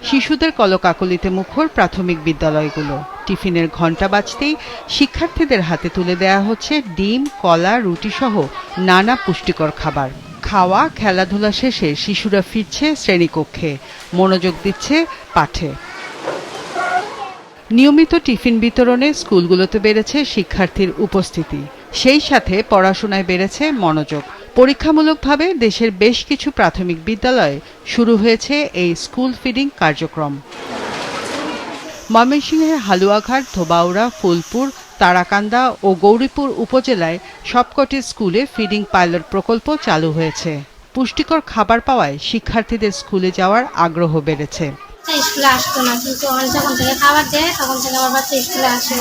শিশুদের কলকাকলিতে মুখর প্রাথমিক বিদ্যালয়গুলো। টিফিনের ঘণ্টা বাজতেই শিক্ষার্থীদের হাতে তুলে দেয়া হচ্ছে ডিম, কলা, রুটি সহ নানা পুষ্টিকর খাবার। খাওয়া খেলাধুলা শেষে শিশুরা ফিরছে শ্রেণীকক্ষে, মনোযোগ দিচ্ছে পাঠে। নিয়মিত টিফিন বিতরণে স্কুলগুলোতে বেড়েছে শিক্ষার্থীর উপস্থিতি, সেই সাথে পড়াশোনায় বেড়েছে মনোযোগ। পরীক্ষামূলকভাবে দেশের বেশ কিছু প্রাথমিক বিদ্যালয়ে শুরু হয়েছে এই স্কুল ফিডিং কার্যক্রম। ময়মনসিংহের হালুয়াঘাট, ধোবাউড়া, ফুলপুর, তারাকান্দা ও গৌরীপুর উপজেলায় সবকটি স্কুলে ফিডিং পাইলট প্রকল্প চালু হয়েছে। পুষ্টিকর খাবার পাওয়ায় শিক্ষার্থীদের স্কুলে যাওয়ার আগ্রহ বেড়েছে। স্কুলে আসতো না, কিন্তু যখন থেকে খাবার দেয় তখন থেকে আমার বাচ্চা স্কুলে আসে।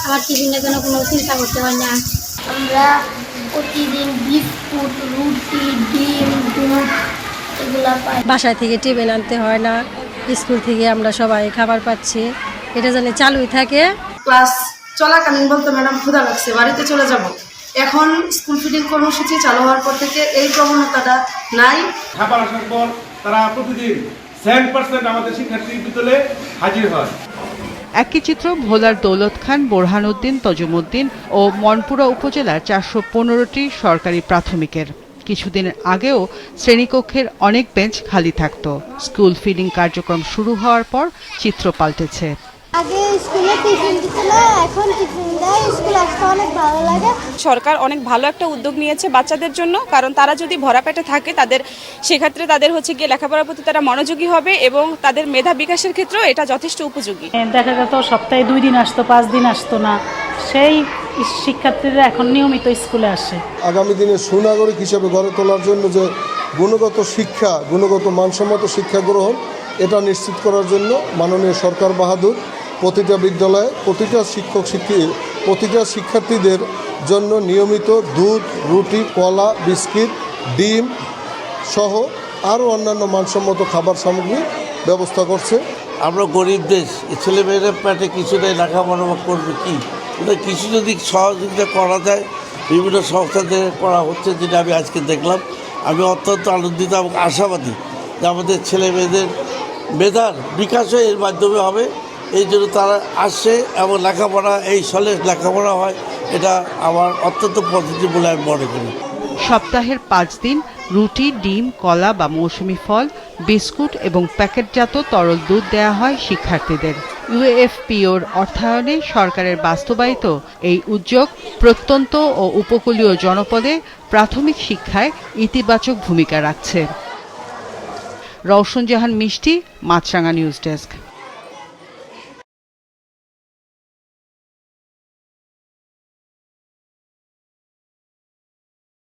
আমার টিফিনের জন্য কোনো চিন্তা করতে পারি না। আমরা প্রতিদিন বিস্কুট, রুটি, ডিম, দুধ এগুলা পাই। বাসায় থেকে টিফিন আনতে হয় না, স্কুল থেকে আমরা সবাই খাবার পাচ্ছি। এটা জানি চালুই থাকে। ক্লাস চলাকালীন বলতো ম্যাডাম ক্ষুধা লাগছে, বাড়িতে চলে যাব। এখন স্কুল ফিডিং কর্মসূচি চালু হওয়ার পর থেকে এই প্রবণতাটা নাই। খাবার আসার পর তারা প্রতিদিন 7% আমাদের শিক্ষার্থী বিদ্যালয়ে হাজির হয়। একই চিত্র ভোলার দৌলত খান, বোরহানউদ্দিন, তজুমউদ্দিন ও মনপুরা উপজেলার 415টি সরকারি প্রাথমিকের। কিছুদিন আগেও শ্রেণীকক্ষের অনেক বেঞ্চ খালি থাকত। স্কুল ফিডিং কার্যক্রম শুরু হওয়ার পর চিত্র পাল্টেছে। আগে স্কুলে টিফিন দিত না, এখন টিফিন দেয়। স্কুলে আসতে অনেক ভালো লাগে। সরকার অনেক ভালো একটা উদ্যোগ নিয়েছে বাচ্চাদের জন্য, কারণ তারা যদি ভরা পেটে থাকে সেক্ষেত্রে তাদের হচ্ছে গিয়ে লেখাপড়ার প্রতি তারা মনোযোগী হবে এবং তাদের মেধা বিকাশের ক্ষেত্রেও এটা যথেষ্ট উপযোগী। দেখা যেত সপ্তাহে 2 দিন আসতো, 5 দিন আসতো না, সেই শিক্ষার্থীরা এখন নিয়মিত স্কুলে আসে। আগামী দিনে সুনাগরিক হিসেবে গড়ে তোলার জন্য যে গুণগত শিক্ষা, গুণগত মানসম্মত শিক্ষা গ্রহণ, এটা নিশ্চিত করার জন্য মাননীয় সরকার বাহাদুর প্রতিটা বিদ্যালয়ে প্রতিটা শিক্ষার্থীদের জন্য নিয়মিত দুধ, রুটি, কলা, বিস্কিট, ডিম সহ আরও অন্যান্য মানসম্মত খাবার সামগ্রী ব্যবস্থা করছে। আমরা গরিব দেশ, ছেলেমেয়েরা পেটে কিছু নেই, লেখাপড়া করবে কি, ওটা কিছু যদি সহযোগিতা করা যায়, বিভিন্ন সংস্থা থেকে করা হচ্ছে, যেটা আমি আজকে দেখলাম। আমি অত্যন্ত আনন্দিত এবং আশাবাদী যে আমাদের ছেলেমেয়েদের মেধার বিকাশও এর মাধ্যমে হবে। এই জন্য তারা আসছে এবং লেখাপড়া এই সালে লেখাপড়া হয়, এটা আমার অত্যন্ত পজিটিভ বলে আমি মনে করি। সপ্তাহের 5 দিন রুটি, ডিম, কলা বা মৌসুমি ফল, বিস্কুট এবং প্যাকেটজাত তরল দুধ দেয়া হয় শিক্ষার্থীদের। ইউএফপিওর অর্থায়নে সরকারের বাস্তবায়িত এই উদ্যোগ প্রত্যন্ত ও উপকূলীয় জনপদে প্রাথমিক শিক্ষায় ইতিবাচক ভূমিকা রাখছে। রওশন জাহান মিষ্টি, মাছরাঙা নিউজ ডেস্ক।